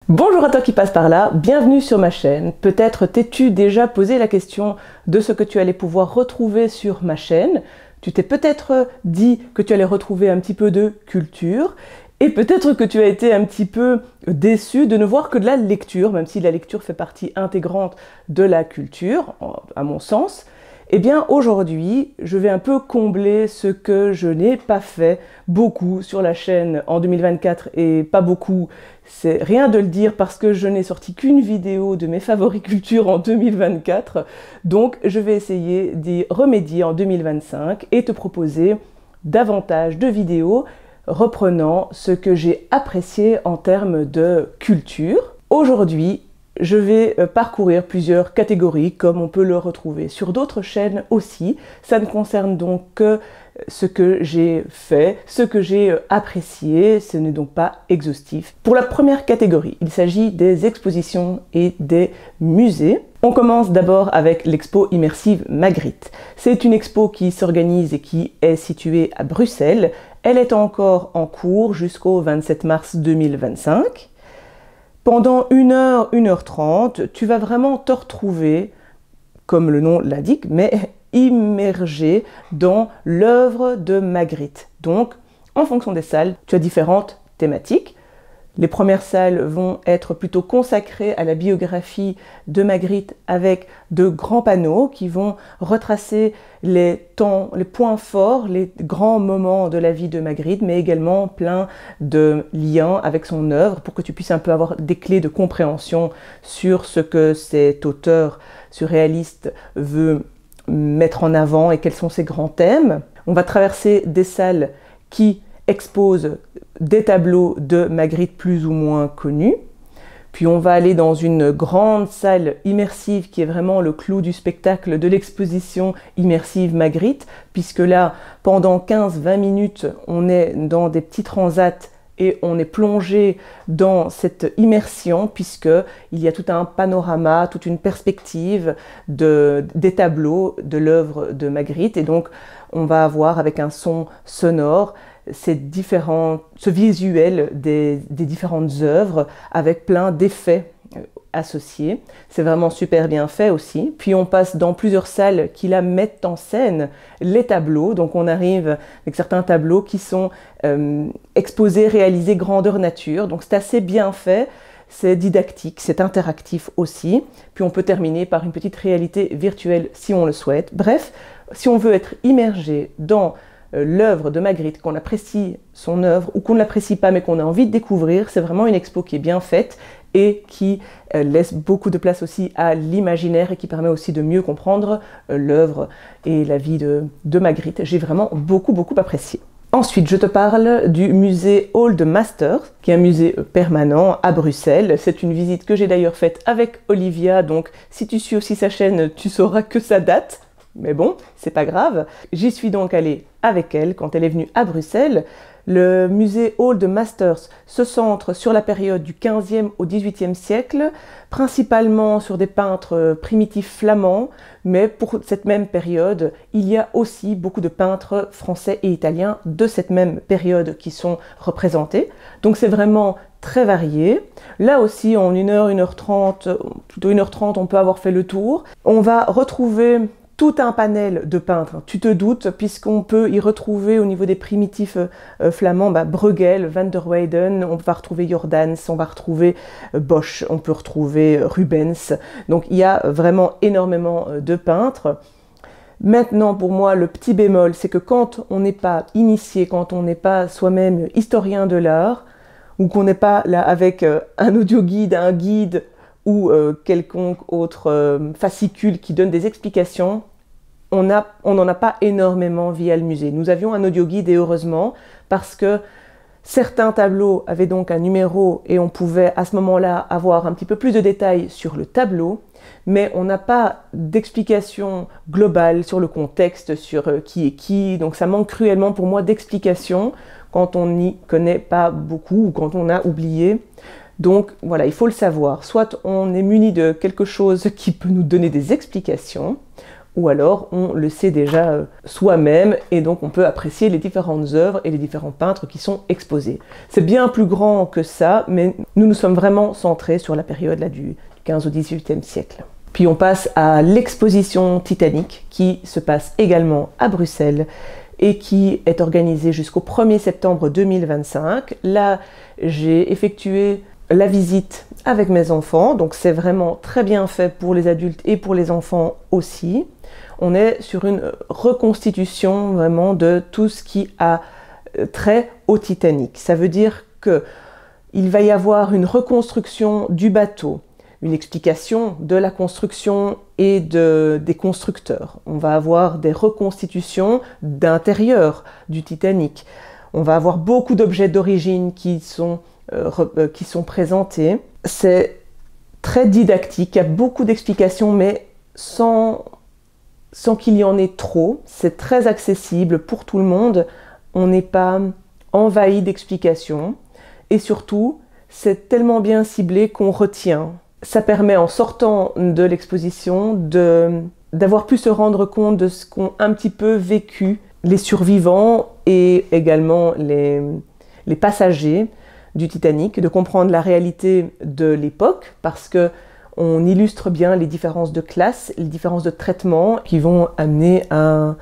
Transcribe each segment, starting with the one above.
Bonjour à toi qui passe par là, bienvenue sur ma chaîne. Peut-être t'es-tu déjà posé la question de ce que tu allais pouvoir retrouver sur ma chaîne. Tu t'es peut-être dit que tu allais retrouver un petit peu de culture et peut-être que tu as été un petit peu déçu de ne voir que de la lecture, même si la lecture fait partie intégrante de la culture, à mon sens. Eh bien aujourd'hui, je vais un peu combler ce que je n'ai pas fait beaucoup sur la chaîne en 2024 et pas beaucoup, c'est rien de le dire parce que je n'ai sorti qu'une vidéo de mes favoris culture en 2024. Donc je vais essayer d'y remédier en 2025 et te proposer davantage de vidéos reprenant ce que j'ai apprécié en termes de culture. Aujourd'hui, je vais parcourir plusieurs catégories comme on peut le retrouver sur d'autres chaînes aussi. Ça ne concerne donc que ce que j'ai fait, ce que j'ai apprécié, ce n'est donc pas exhaustif. Pour la première catégorie, il s'agit des expositions et des musées. On commence d'abord avec l'expo immersive Magritte. C'est une expo qui s'organise et qui est située à Bruxelles. Elle est encore en cours jusqu'au 27 mars 2025. Pendant 1 heure, 1h30, tu vas vraiment te retrouver, comme le nom l'indique, mais immergé dans l'œuvre de Magritte. Donc, en fonction des salles, tu as différentes thématiques. Les premières salles vont être plutôt consacrées à la biographie de Magritte avec de grands panneaux qui vont retracer les points forts, les grands moments de la vie de Magritte, mais également plein de liens avec son œuvre pour que tu puisses un peu avoir des clés de compréhension sur ce que cet auteur surréaliste veut mettre en avant et quels sont ses grands thèmes. On va traverser des salles qui expose des tableaux de Magritte plus ou moins connus. Puis on va aller dans une grande salle immersive qui est vraiment le clou du spectacle de l'exposition immersive Magritte, puisque là, pendant 15-20 minutes, on est dans des petits transats et on est plongé dans cette immersion puisqu'il y a tout un panorama, toute une perspective des tableaux de l'œuvre de Magritte. Et donc, on va avoir avec un son sonore ce visuel des différentes œuvres avec plein d'effets associés. C'est vraiment super bien fait aussi. Puis on passe dans plusieurs salles qui la mettent en scène les tableaux. Donc on arrive avec certains tableaux qui sont exposés, réalisés grandeur nature. Donc c'est assez bien fait. C'est didactique, c'est interactif aussi. Puis on peut terminer par une petite réalité virtuelle si on le souhaite. Bref, si on veut être immergé dans l'œuvre de Magritte, qu'on apprécie son œuvre ou qu'on ne l'apprécie pas mais qu'on a envie de découvrir, c'est vraiment une expo qui est bien faite et qui laisse beaucoup de place aussi à l'imaginaire et qui permet aussi de mieux comprendre l'œuvre et la vie de Magritte. J'ai vraiment beaucoup apprécié. Ensuite, je te parle du musée Hall de Masters, qui est un musée permanent à Bruxelles. C'est une visite que j'ai d'ailleurs faite avec Olivia, donc si tu suis aussi sa chaîne, tu sauras que ça date. Mais bon, c'est pas grave. J'y suis donc allée avec elle quand elle est venue à Bruxelles. Le musée Hall de Masters se centre sur la période du 15e au 18e siècle, principalement sur des peintres primitifs flamands, mais pour cette même période, il y a aussi beaucoup de peintres français et italiens de cette même période qui sont représentés. Donc c'est vraiment très varié. Là aussi, en 1 heure, 1h30, plutôt 1h30, on peut avoir fait le tour. On va retrouver tout un panel de peintres, tu te doutes, puisqu'on peut y retrouver au niveau des primitifs flamands, Bruegel, Van der Weyden, on va retrouver Jordans, on va retrouver Bosch, on peut retrouver Rubens. Donc il y a vraiment énormément de peintres. Maintenant, pour moi, le petit bémol, c'est que quand on n'est pas initié, quand on n'est pas soi-même historien de l'art, ou qu'on n'est pas là avec un audio guide, un guide, ou quelconque autre fascicule qui donne des explications, on n'en a pas énormément via le musée. Nous avions un audio guide et heureusement, parce que certains tableaux avaient donc un numéro et on pouvait à ce moment-là avoir un petit peu plus de détails sur le tableau, mais on n'a pas d'explication globale sur le contexte, sur qui est qui, donc ça manque cruellement pour moi d'explications quand on n'y connaît pas beaucoup ou quand on a oublié. Donc voilà, il faut le savoir. Soit on est muni de quelque chose qui peut nous donner des explications, ou alors on le sait déjà soi-même et donc on peut apprécier les différentes œuvres et les différents peintres qui sont exposés. C'est bien plus grand que ça, mais nous nous sommes vraiment centrés sur la période là, du 15 au 18e siècle. Puis on passe à l'exposition Titanic qui se passe également à Bruxelles et qui est organisée jusqu'au 1er septembre 2025. Là, j'ai effectué la visite avec mes enfants, donc c'est vraiment très bien fait pour les adultes et pour les enfants aussi. On est sur une reconstitution vraiment de tout ce qui a trait au Titanic. Ça veut dire qu'il va y avoir une reconstruction du bateau, une explication de la construction et des constructeurs. On va avoir des reconstitutions d'intérieur du Titanic. On va avoir beaucoup d'objets d'origine qui sont présentés. C'est très didactique, il y a beaucoup d'explications, mais sans qu'il y en ait trop. C'est très accessible pour tout le monde. On n'est pas envahi d'explications. Et surtout, c'est tellement bien ciblé qu'on retient. Ça permet, en sortant de l'exposition, d'avoir pu se rendre compte de ce qu'ont un petit peu vécu les survivants et également les passagers du Titanic, de comprendre la réalité de l'époque, parce que on illustre bien les différences de classe, les différences de traitement qui vont amener à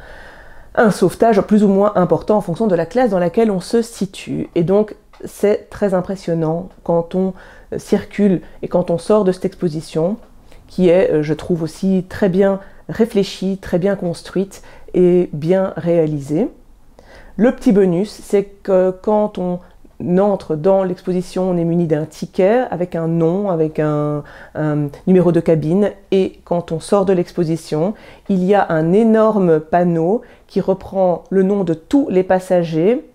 un sauvetage plus ou moins important en fonction de la classe dans laquelle on se situe. Et donc, c'est très impressionnant quand on circule et quand on sort de cette exposition, qui est, je trouve aussi, très bien réfléchie, très bien construite et bien réalisée. Le petit bonus, c'est que quand on entre dans l'exposition, on est muni d'un ticket avec un nom, avec un numéro de cabine, et quand on sort de l'exposition, il y a un énorme panneau qui reprend le nom de tous les passagers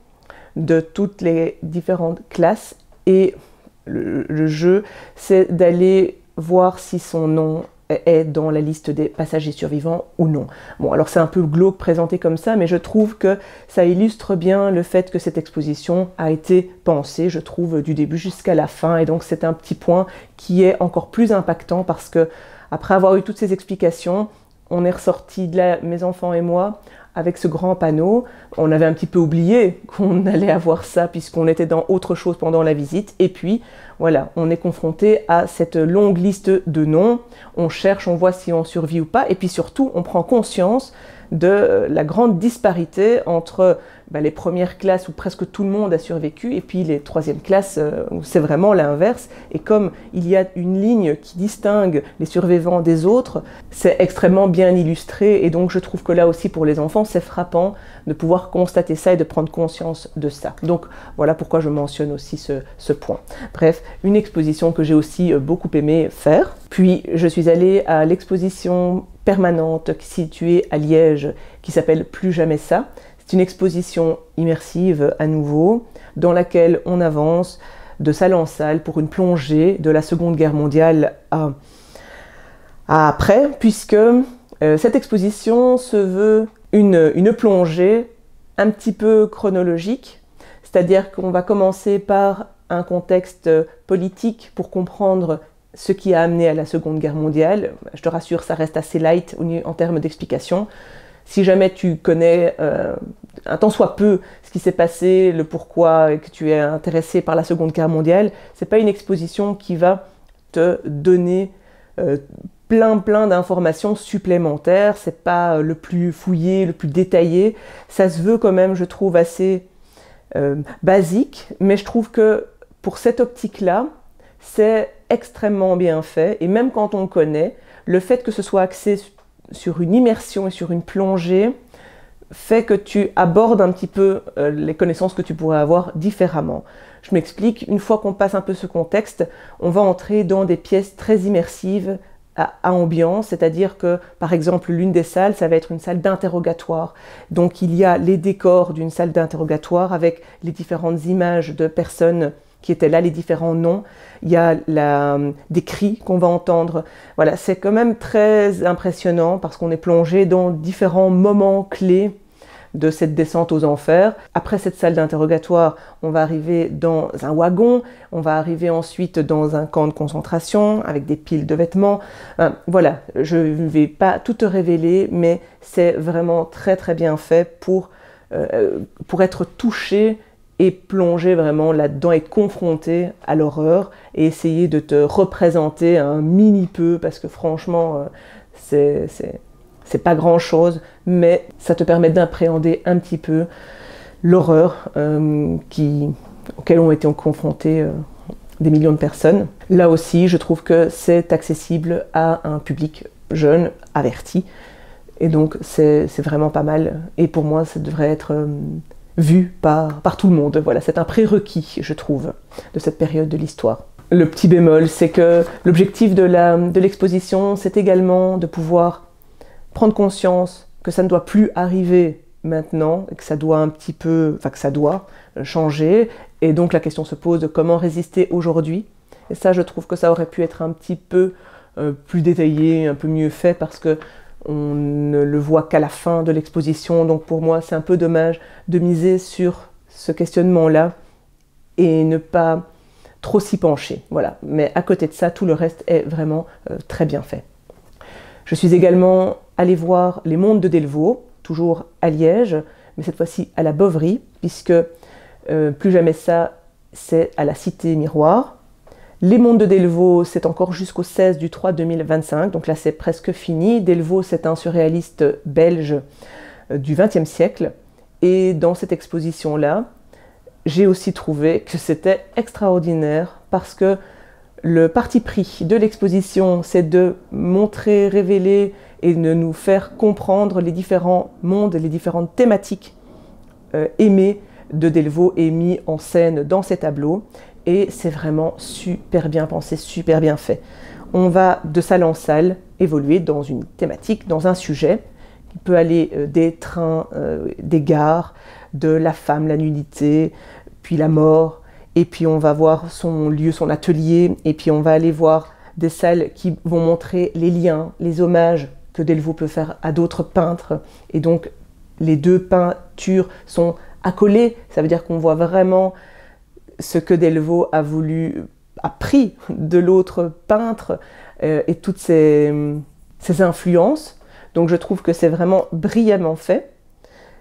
de toutes les différentes classes, et le jeu, c'est d'aller voir si son nom est dans la liste des passagers survivants ou non. Bon, alors c'est un peu glauque présenté comme ça, mais je trouve que ça illustre bien le fait que cette exposition a été pensée, je trouve, du début jusqu'à la fin, et donc c'est un petit point qui est encore plus impactant parce que, après avoir eu toutes ces explications, on est ressortis de là, mes enfants et moi, avec ce grand panneau. On avait un petit peu oublié qu'on allait avoir ça puisqu'on était dans autre chose pendant la visite. Et puis, voilà, on est confronté à cette longue liste de noms. On cherche, on voit si on survit ou pas. Et puis surtout, on prend conscience de la grande disparité entre les premières classes où presque tout le monde a survécu et puis les troisièmes classes où c'est vraiment l'inverse. Et comme il y a une ligne qui distingue les survivants des autres, c'est extrêmement bien illustré. Et donc je trouve que là aussi pour les enfants, c'est frappant de pouvoir constater ça et de prendre conscience de ça. Donc voilà pourquoi je mentionne aussi ce point. Bref, une exposition que j'ai aussi beaucoup aimé faire. Puis je suis allée à l'exposition permanente située à Liège qui s'appelle Plus jamais ça. C'est une exposition immersive à nouveau dans laquelle on avance de salle en salle pour une plongée de la Seconde Guerre mondiale à après, puisque cette exposition se veut une plongée un petit peu chronologique, c'est-à-dire qu'on va commencer par un contexte politique pour comprendre ce qui a amené à la Seconde Guerre mondiale. Je te rassure, ça reste assez light en termes d'explication. Si jamais tu connais un tant soit peu ce qui s'est passé, le pourquoi, et que tu es intéressé par la Seconde Guerre mondiale, c'est pas une exposition qui va te donner plein d'informations supplémentaires. C'est pas le plus fouillé, le plus détaillé. Ça se veut quand même, je trouve, assez basique, mais je trouve que pour cette optique-là, c'est extrêmement bien fait. Et même quand on connaît, le fait que ce soit axé sur une immersion et sur une plongée fait que tu abordes un petit peu les connaissances que tu pourrais avoir différemment. Je m'explique, une fois qu'on passe un peu ce contexte, on va entrer dans des pièces très immersives à ambiance, c'est-à-dire que, par exemple, l'une des salles, ça va être une salle d'interrogatoire. Donc il y a les décors d'une salle d'interrogatoire avec les différentes images de personnes qui étaient là, les différents noms. Il y a des cris qu'on va entendre. Voilà, c'est quand même très impressionnant parce qu'on est plongé dans différents moments clés de cette descente aux enfers. Après cette salle d'interrogatoire, on va arriver dans un wagon, on va arriver ensuite dans un camp de concentration avec des piles de vêtements. Voilà, je ne vais pas tout te révéler, mais c'est vraiment très très bien fait pour être touché et plonger vraiment là-dedans et confronté à l'horreur et essayer de te représenter un mini peu, parce que franchement, c'est pas grand-chose, mais ça te permet d'appréhender un petit peu l'horreur auquel ont été confrontés des millions de personnes. Là aussi, je trouve que c'est accessible à un public jeune, averti, et donc c'est vraiment pas mal. Et pour moi, ça devrait être vu par tout le monde. Voilà, c'est un prérequis, je trouve, de cette période de l'histoire. Le petit bémol, c'est que l'objectif de l'exposition, c'est également de pouvoir prendre conscience que ça ne doit plus arriver maintenant, et que ça doit changer. Et donc la question se pose de comment résister aujourd'hui. Et ça, je trouve que ça aurait pu être un petit peu plus détaillé, un peu mieux fait, parce que on ne le voit qu'à la fin de l'exposition. Donc pour moi, c'est un peu dommage de miser sur ce questionnement-là et ne pas trop s'y pencher. Voilà. Mais à côté de ça, tout le reste est vraiment très bien fait. Je suis également allée voir Les Mondes de Delvaux, toujours à Liège, mais cette fois-ci à la Boverie, puisque plus jamais ça, c'est à la Cité Miroir. Les Mondes de Delvaux, c'est encore jusqu'au 16/3/2025, donc là c'est presque fini. Delvaux, c'est un surréaliste belge du XXe siècle, et dans cette exposition-là, j'ai aussi trouvé que c'était extraordinaire, parce que le parti pris de l'exposition, c'est de montrer, révéler et de nous faire comprendre les différents mondes, les différentes thématiques aimées de Delvaux et mis en scène dans ces tableaux. Et c'est vraiment super bien pensé, super bien fait. On va de salle en salle évoluer dans une thématique, dans un sujet qui peut aller des trains, des gares, de la femme, la nudité, puis la mort, et puis on va voir son lieu, son atelier, et puis on va aller voir des salles qui vont montrer les liens, les hommages que Delvaux peut faire à d'autres peintres. Et donc les deux peintures sont accolées, ça veut dire qu'on voit vraiment ce que Delvaux a pris de l'autre peintre et toutes ses influences. Donc je trouve que c'est vraiment brillamment fait.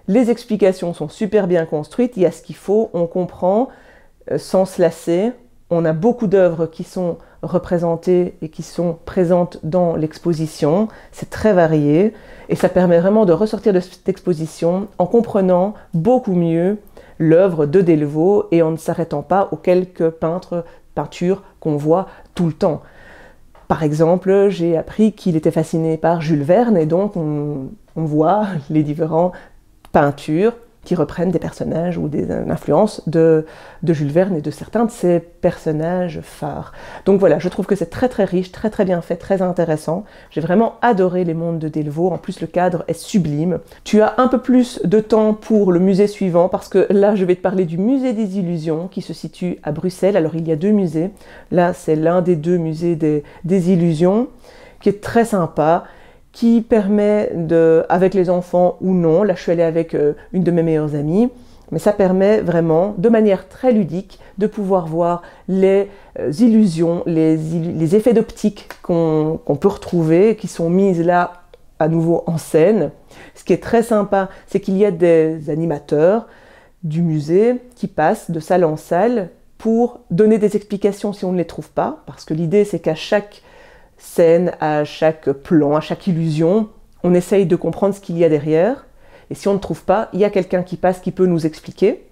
Les explications sont super bien construites, il y a ce qu'il faut, on comprend sans se lasser. On a beaucoup d'œuvres qui sont représentées et qui sont présentes dans l'exposition. C'est très varié et ça permet vraiment de ressortir de cette exposition en comprenant beaucoup mieux l'œuvre de Delvaux et en ne s'arrêtant pas aux quelques peintures qu'on voit tout le temps. Par exemple, j'ai appris qu'il était fasciné par Jules Verne et donc on voit les différentes peintures qui reprennent des personnages ou des influences de Jules Verne et de certains de ses personnages phares. Donc voilà, je trouve que c'est très très riche, très très bien fait, très intéressant. J'ai vraiment adoré Les Mondes de Delvaux, en plus le cadre est sublime. Tu as un peu plus de temps pour le musée suivant, parce que là je vais te parler du musée des illusions qui se situe à Bruxelles. Alors il y a deux musées, là c'est l'un des deux musées des illusions, qui est très sympa, qui permet, avec les enfants ou non, là je suis allée avec une de mes meilleures amies, mais ça permet vraiment, de manière très ludique, de pouvoir voir les illusions, les effets d'optique qu'on peut retrouver, qui sont mises là à nouveau en scène. Ce qui est très sympa, c'est qu'il y a des animateurs du musée qui passent de salle en salle pour donner des explications si on ne les trouve pas, parce que l'idée c'est qu'à chaque scène, à chaque plan, à chaque illusion, on essaye de comprendre ce qu'il y a derrière. Et si on ne trouve pas, il y a quelqu'un qui passe qui peut nous expliquer.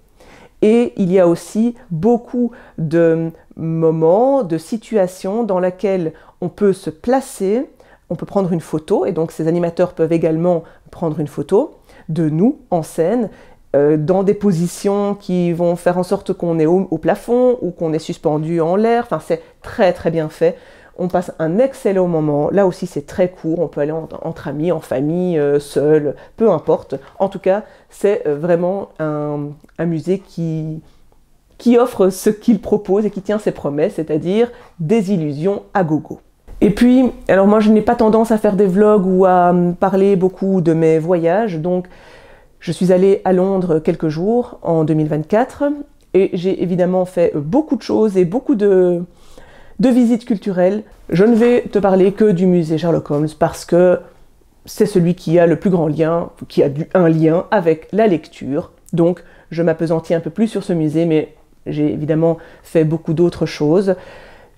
Et il y a aussi beaucoup de moments, de situations dans lesquelles on peut se placer, on peut prendre une photo, et donc ces animateurs peuvent également prendre une photo de nous en scène, dans des positions qui vont faire en sorte qu'on est au plafond ou qu'on est suspendu en l'air. Enfin, c'est très très bien fait. On passe un excellent moment. Là aussi, c'est très court. On peut aller entre amis, en famille, seul, peu importe. En tout cas, c'est vraiment un musée qui offre ce qu'il propose et qui tient ses promesses, c'est-à-dire des illusions à gogo. Et puis, alors moi, je n'ai pas tendance à faire des vlogs ou à parler beaucoup de mes voyages, donc Je suis allée à Londres quelques jours en 2024 et j'ai évidemment fait beaucoup de choses et beaucoup de visites culturelles. Je ne vais te parler que du musée Sherlock Holmes parce que c'est celui qui a le plus grand lien, qui a un lien avec la lecture. Donc je m'appesantis un peu plus sur ce musée, mais j'ai évidemment fait beaucoup d'autres choses.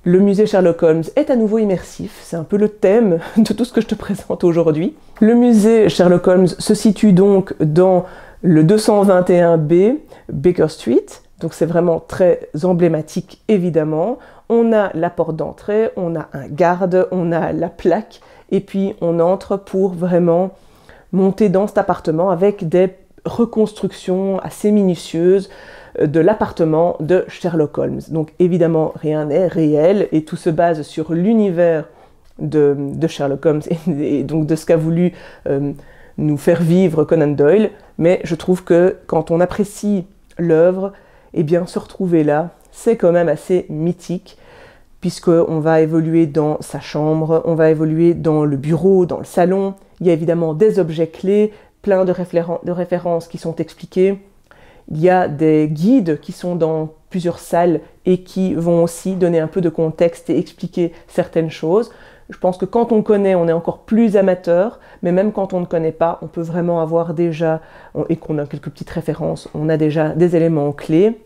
Le musée Sherlock Holmes est à nouveau immersif, c'est un peu le thème de tout ce que je te présente aujourd'hui. Le musée Sherlock Holmes se situe donc dans le 221B Baker Street, donc c'est vraiment très emblématique évidemment. On a la porte d'entrée, on a un garde, on a la plaque, et puis on entre pour vraiment monter dans cet appartement avec des reconstructions assez minutieuses de l'appartement de Sherlock Holmes. Donc évidemment rien n'est réel et tout se base sur l'univers de Sherlock Holmes et donc de ce qu'a voulu nous faire vivre Conan Doyle, mais je trouve que quand on apprécie l'œuvre, eh bien se retrouver là, c'est quand même assez mythique, puisqu'on va évoluer dans sa chambre, on va évoluer dans le bureau, dans le salon. Il y a évidemment des objets clés, plein de références qui sont expliquées. Il y a des guides qui sont dans plusieurs salles et qui vont aussi donner un peu de contexte et expliquer certaines choses. Je pense que quand on connaît, on est encore plus amateur, mais même quand on ne connaît pas, on peut vraiment avoir déjà, et qu'on a quelques petites références, on a déjà des éléments clés.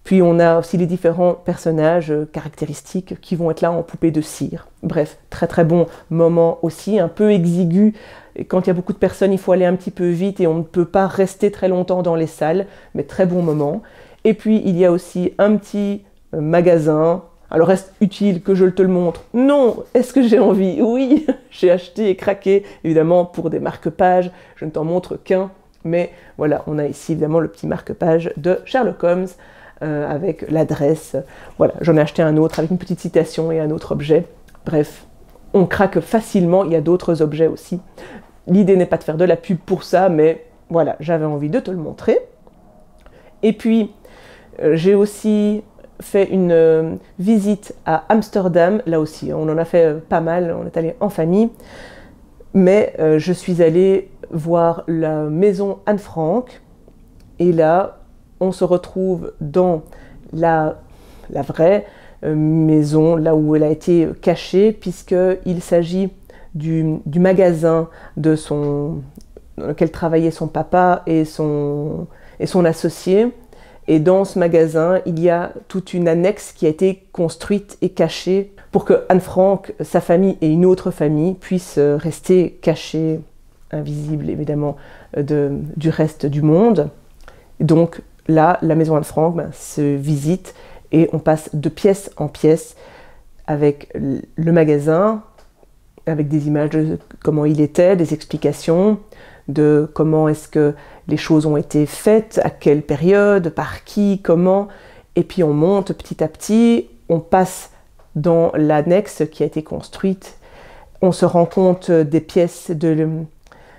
Puis on a aussi les différents personnages caractéristiques qui vont être là en poupée de cire. Bref, très très bon moment aussi, un peu exigu. Et quand il y a beaucoup de personnes, il faut aller un petit peu vite et on ne peut pas rester très longtemps dans les salles, mais très bon moment. Et puis il y a aussi un petit magasin. Alors est-ce utile que je te le montre? Non! Est-ce que j'ai envie? Oui! J'ai acheté et craqué, évidemment, pour des marque-pages. Je ne t'en montre qu'un, mais voilà, on a ici évidemment le petit marque-page de Sherlock Holmes, avec l'adresse. Voilà, j'en ai acheté un autre avec une petite citation et un autre objet. Bref, on craque facilement, il y a d'autres objets aussi. L'idée n'est pas de faire de la pub pour ça, mais voilà, j'avais envie de te le montrer. Et puis, j'ai aussi fait une visite à Amsterdam, là aussi, on en a fait pas mal, on est allé en famille, mais je suis allée voir la maison Anne Frank, et là, on se retrouve dans la vraie maison, là où elle a été cachée, puisqu'il s'agit du magasin dans lequel travaillait son papa et son associé. Et dans ce magasin, il y a toute une annexe qui a été construite et cachée pour que Anne Frank, sa famille et une autre famille puissent rester cachés, invisibles évidemment, du reste du monde. Donc, là, la maison Anne Frank se visite et on passe de pièce en pièce avec le magasin, avec des images de comment il était, des explications de comment est-ce que les choses ont été faites, à quelle période, par qui, comment. Et puis on monte petit à petit, on passe dans l'annexe qui a été construite, on se rend compte des pièces du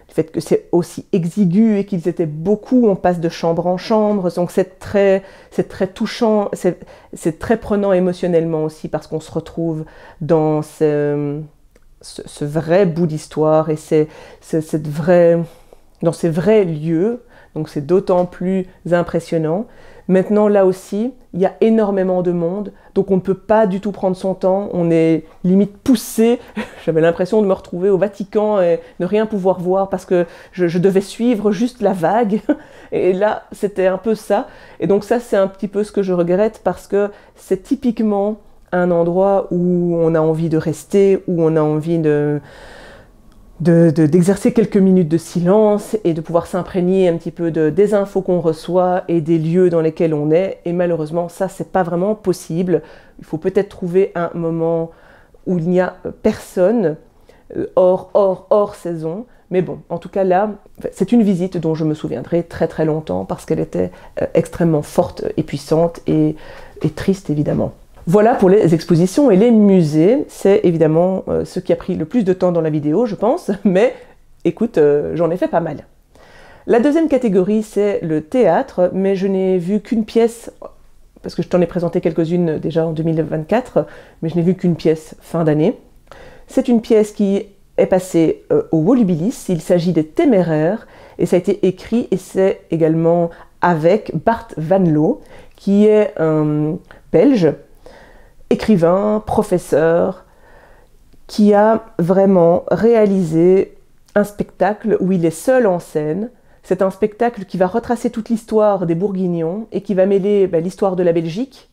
fait que c'est aussi exigu et qu'ils étaient beaucoup, on passe de chambre en chambre, donc c'est très touchant, c'est très prenant émotionnellement aussi parce qu'on se retrouve dans ce vrai bout d'histoire et dans ces vrais lieux, donc c'est d'autant plus impressionnant. Maintenant, là aussi, il y a énormément de monde, donc on ne peut pas du tout prendre son temps, on est limite poussé. J'avais l'impression de me retrouver au Vatican et ne rien pouvoir voir parce que je devais suivre juste la vague. Et là, c'était un peu ça. Et donc ça, c'est un petit peu ce que je regrette parce que c'est typiquement un endroit où on a envie de rester, où on a envie d'exercer quelques minutes de silence et de pouvoir s'imprégner un petit peu des infos qu'on reçoit et des lieux dans lesquels on est. Et malheureusement, ça, c'est pas vraiment possible. Il faut peut-être trouver un moment où il n'y a personne, hors saison. Mais bon, en tout cas là, c'est une visite dont je me souviendrai très très longtemps parce qu'elle était extrêmement forte et puissante et triste évidemment. Voilà pour les expositions et les musées, c'est évidemment ce qui a pris le plus de temps dans la vidéo, je pense, mais écoute, j'en ai fait pas mal. La deuxième catégorie, c'est le théâtre, mais je n'ai vu qu'une pièce, parce que je t'en ai présenté quelques-unes déjà en 2024, mais je n'ai vu qu'une pièce fin d'année. C'est une pièce qui est passé au Volubilis. Il s'agit des Téméraires et ça a été écrit et c'est également avec Bart Van Loo qui est un Belge, écrivain, professeur, qui a vraiment réalisé un spectacle où il est seul en scène. C'est un spectacle qui va retracer toute l'histoire des Bourguignons et qui va mêler l'histoire de la Belgique,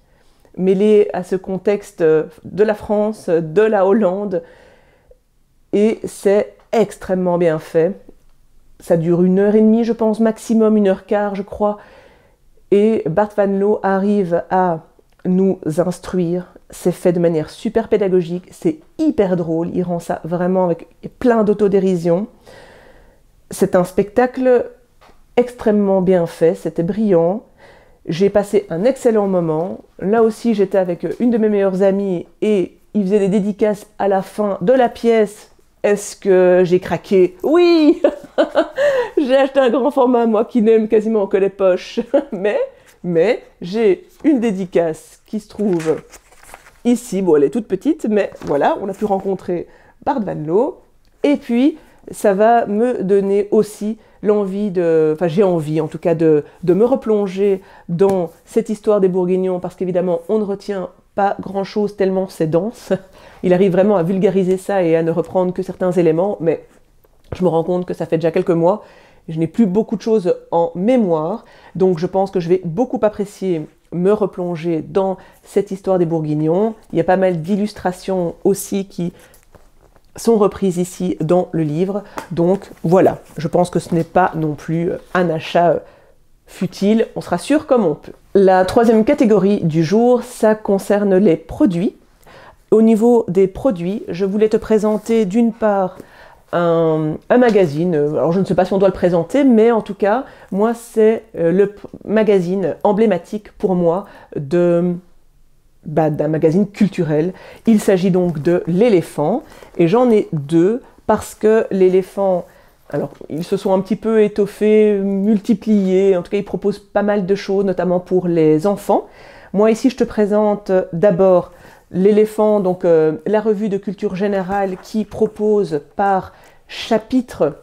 mêler à ce contexte de la France, de la Hollande. Et c'est extrêmement bien fait. Ça dure 1h30, je pense, maximum 1h15, je crois. Et Bart Van Loo arrive à nous instruire. C'est fait de manière super pédagogique, c'est hyper drôle, il rend ça vraiment avec plein d'autodérision. C'est un spectacle extrêmement bien fait, c'était brillant. J'ai passé un excellent moment. Là aussi, j'étais avec une de mes meilleures amies et il faisait des dédicaces à la fin de la pièce. Est-ce que j'ai craqué? Oui. J'ai acheté un grand format, moi qui n'aime quasiment que les poches. Mais j'ai une dédicace qui se trouve ici. Bon, elle est toute petite, mais voilà, on a pu rencontrer Bart Van Loo. Et puis, ça va me donner aussi l'envie enfin j'ai envie en tout cas de me replonger dans cette histoire des Bourguignons, parce qu'évidemment, on ne retient pas grand-chose tellement c'est dense. Il arrive vraiment à vulgariser ça et à ne reprendre que certains éléments, mais je me rends compte que ça fait déjà quelques mois. Je n'ai plus beaucoup de choses en mémoire, donc je pense que je vais beaucoup apprécier me replonger dans cette histoire des Bourguignons. Il y a pas mal d'illustrations aussi qui sont reprises ici dans le livre. Donc voilà, je pense que ce n'est pas non plus un achat futile, on sera sûr comme on peut. La troisième catégorie du jour, ça concerne les produits. Au niveau des produits, je voulais te présenter d'une part un magazine, alors je ne sais pas si on doit le présenter, mais en tout cas, moi c'est le magazine emblématique pour moi d'un magazine culturel. Il s'agit donc de L'Éléphant, et j'en ai deux parce que l'Éléphant, alors ils se sont un petit peu étoffés, multipliés, en tout cas ils proposent pas mal de choses, notamment pour les enfants. Moi ici je te présente d'abord L'Éléphant, donc la revue de culture générale qui propose par chapitre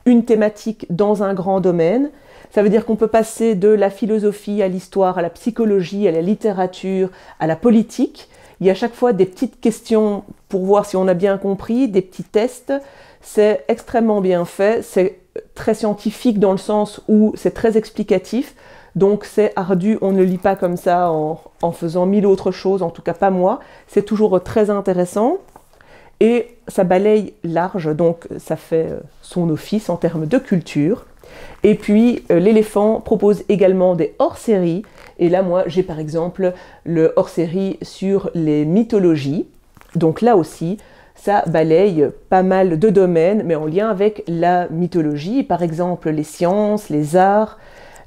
une thématique dans un grand domaine. Ça veut dire qu'on peut passer de la philosophie à l'histoire, à la psychologie, à la littérature, à la politique. Il y a à chaque fois des petites questions pour voir si on a bien compris, des petits tests. C'est extrêmement bien fait, c'est très scientifique dans le sens où c'est très explicatif. Donc c'est ardu, on ne lit pas comme ça en faisant mille autres choses, en tout cas pas moi. C'est toujours très intéressant et ça balaye large, donc ça fait son office en termes de culture. Et puis l'Éléphant propose également des hors-séries. Et là moi j'ai par exemple le hors-série sur les mythologies. Donc là aussi ça balaye pas mal de domaines, mais en lien avec la mythologie, par exemple les sciences, les arts,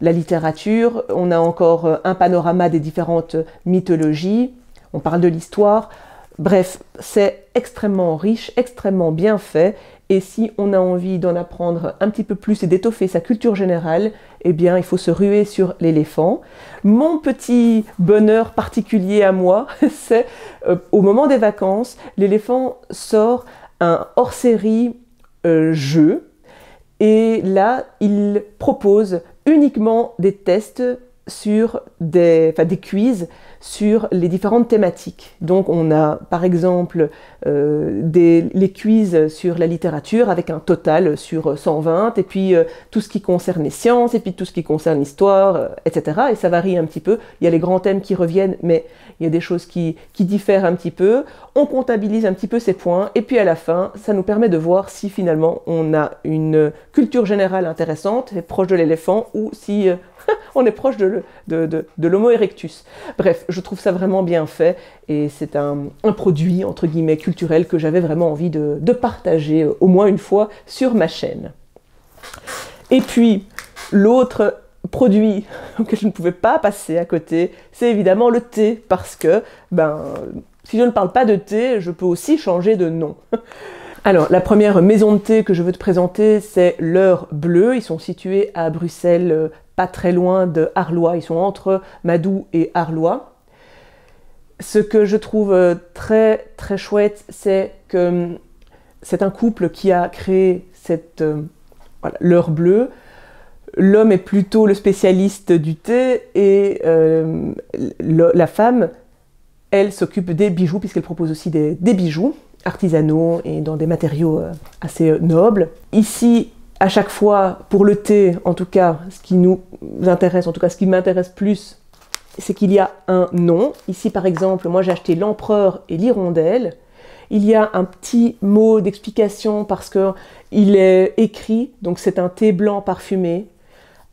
la littérature. On a encore un panorama des différentes mythologies, on parle de l'histoire. Bref, c'est extrêmement riche, extrêmement bien fait, et si on a envie d'en apprendre un petit peu plus et d'étoffer sa culture générale, eh bien il faut se ruer sur l'Éléphant. Mon petit bonheur particulier à moi, c'est au moment des vacances, l'Éléphant sort un hors-série jeu, et là il propose uniquement des tests sur des quiz sur les différentes thématiques. Donc on a par exemple les quiz sur la littérature avec un total sur 120, et puis tout ce qui concerne les sciences, et puis tout ce qui concerne l'histoire, etc. Et ça varie un petit peu. Il y a les grands thèmes qui reviennent, mais il y a des choses qui diffèrent un petit peu. On comptabilise un petit peu ces points, et puis à la fin, ça nous permet de voir si finalement on a une culture générale intéressante, et proche de l'éléphant, ou si on est proche de l'Homo erectus. Bref, je trouve ça vraiment bien fait, et c'est un produit, entre guillemets, culturel que j'avais vraiment envie de partager au moins une fois sur ma chaîne. Et puis, l'autre produit auquel je ne pouvais pas passer à côté, c'est évidemment le thé, parce que, si je ne parle pas de thé, je peux aussi changer de nom. Alors, la première maison de thé que je veux te présenter, c'est l'Heure Bleue. Ils sont situés à Bruxelles, pas très loin de Arlois. Ils sont entre Madoux et Arlois. Ce que je trouve très très chouette, c'est que c'est un couple qui a créé cette l'heure bleue. L'homme est plutôt le spécialiste du thé et la femme, elle s'occupe des bijoux puisqu'elle propose aussi des bijoux artisanaux et dans des matériaux assez nobles. Ici, à chaque fois, pour le thé, en tout cas, ce qui nous intéresse, en tout cas ce qui m'intéresse plus, c'est qu'il y a un nom. Ici, par exemple, moi j'ai acheté l'empereur et l'hirondelle. Il y a un petit mot d'explication parce qu'il est écrit, donc c'est un thé blanc parfumé.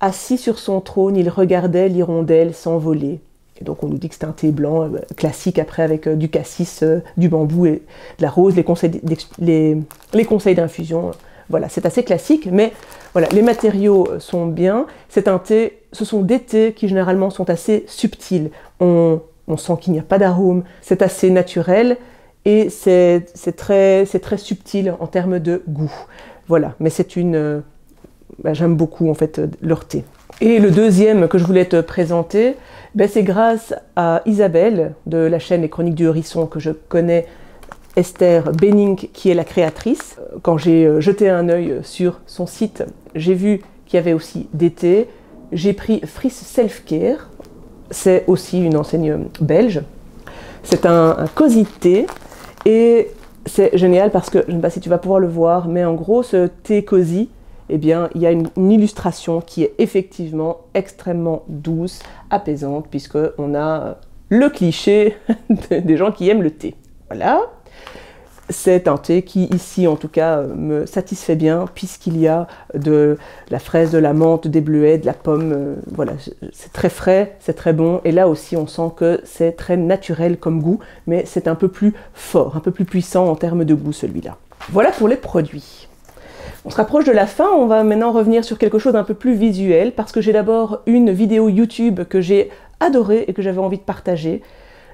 Assis sur son trône, il regardait l'hirondelle s'envoler. Et donc on nous dit que c'est un thé blanc classique, après avec du cassis, du bambou et de la rose, les conseils d'infusion. Voilà, c'est assez classique, mais voilà, les matériaux sont bien. C'est un thé, ce sont des thés qui généralement sont assez subtils. On sent qu'il n'y a pas d'arôme, c'est assez naturel et c'est très subtil en termes de goût. Voilà, mais c'est une... j'aime beaucoup en fait leur thé. Et le deuxième que je voulais te présenter, c'est grâce à Isabelle de la chaîne Les Chroniques du Hérisson que je connais, Esther Benning qui est la créatrice. Quand j'ai jeté un œil sur son site, j'ai vu qu'il y avait aussi des thés. J'ai pris Friss Self Care, c'est aussi une enseigne belge. C'est un cosy thé et c'est génial parce que, je ne sais pas si tu vas pouvoir le voir, mais en gros ce thé cosy, eh bien, il y a une illustration qui est effectivement extrêmement douce, apaisante, puisqu'on a le cliché des gens qui aiment le thé. Voilà. C'est un thé qui, ici, en tout cas, me satisfait bien, puisqu'il y a de la fraise, de la menthe, des bleuets, de la pomme. Voilà, c'est très frais, c'est très bon. Et là aussi, on sent que c'est très naturel comme goût, mais c'est un peu plus fort, un peu plus puissant en termes de goût, celui-là. Voilà pour les produits. On se rapproche de la fin, on va maintenant revenir sur quelque chose d'un peu plus visuel parce que j'ai d'abord une vidéo YouTube que j'ai adorée et que j'avais envie de partager.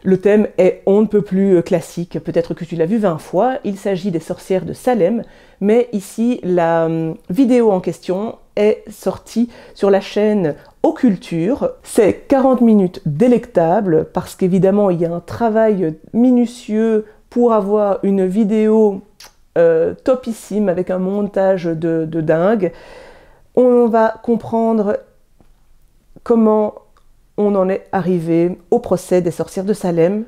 Le thème est on ne peut plus classique, peut-être que tu l'as vu 20 fois, il s'agit des sorcières de Salem, mais ici la vidéo en question est sortie sur la chaîne Occulture. C'est 40 minutes délectables parce qu'évidemment il y a un travail minutieux pour avoir une vidéo topissime avec un montage de dingue. On va comprendre comment on en est arrivé au procès des sorcières de Salem.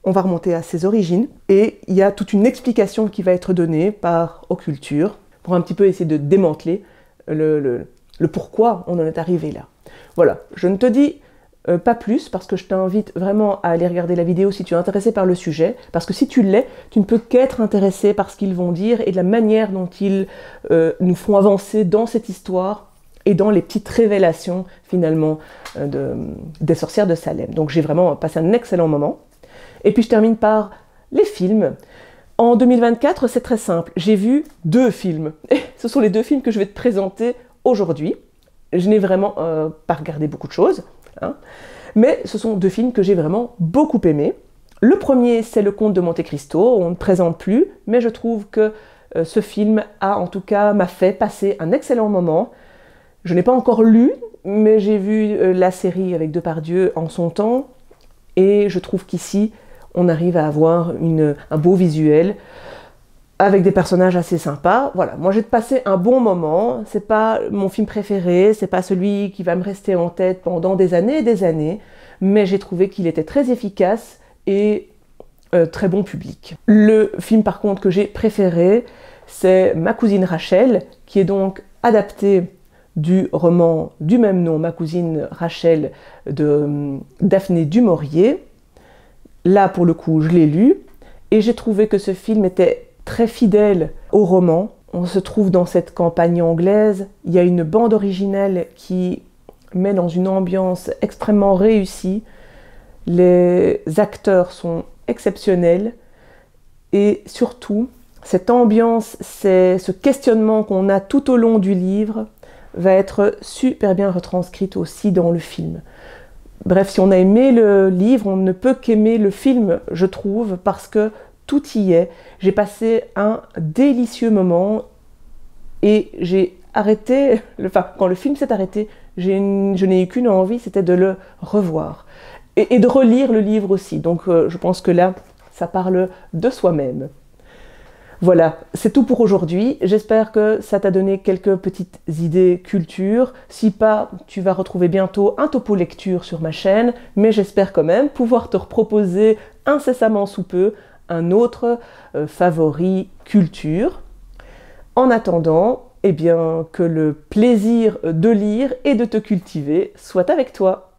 On va remonter à ses origines et il y a toute une explication qui va être donnée par Occulture pour un petit peu essayer de démanteler le pourquoi on en est arrivé là. Voilà, je ne te dis pas plus parce que je t'invite vraiment à aller regarder la vidéo si tu es intéressé par le sujet, parce que si tu l'es, tu ne peux qu'être intéressé par ce qu'ils vont dire et de la manière dont ils nous font avancer dans cette histoire et dans les petites révélations finalement des sorcières de Salem. Donc j'ai vraiment passé un excellent moment. Et puis je termine par les films. En 2024, c'est très simple, j'ai vu 2 films. Et ce sont les 2 films que je vais te présenter aujourd'hui. Je n'ai vraiment pas regardé beaucoup de choses. Hein. Mais ce sont 2 films que j'ai vraiment beaucoup aimés. Le premier, c'est Le Comte de Monte Cristo, on ne présente plus, mais je trouve que ce film en tout cas, m'a fait passer un excellent moment. Je n'ai pas encore lu, mais j'ai vu la série avec Depardieu en son temps, et je trouve qu'ici, on arrive à avoir un beau visuel, avec des personnages assez sympas. Voilà, moi j'ai passé un bon moment, c'est pas mon film préféré, c'est pas celui qui va me rester en tête pendant des années, mais j'ai trouvé qu'il était très efficace et très bon public. Le film par contre que j'ai préféré, c'est Ma cousine Rachel, qui est donc adapté du roman du même nom, Ma cousine Rachel, de Daphné du Maurier. Là pour le coup je l'ai lu, et j'ai trouvé que ce film était très fidèle au roman. On se trouve dans cette campagne anglaise, il y a une bande originale qui met dans une ambiance extrêmement réussie, les acteurs sont exceptionnels, et surtout, cette ambiance, ce questionnement qu'on a tout au long du livre, va être super bien retranscrite aussi dans le film. Bref, si on a aimé le livre, on ne peut qu'aimer le film, je trouve, parce que tout y est. J'ai passé un délicieux moment et j'ai arrêté, quand le film s'est arrêté, je n'ai eu qu'une envie, c'était de le revoir. Et de relire le livre aussi. Donc je pense que là, ça parle de soi-même. Voilà, c'est tout pour aujourd'hui. J'espère que ça t'a donné quelques petites idées culture. Si pas, tu vas retrouver bientôt un topo lecture sur ma chaîne, mais j'espère quand même pouvoir te reproposer incessamment sous peu un autre favori culture. En attendant, eh bien, que le plaisir de lire et de te cultiver soit avec toi.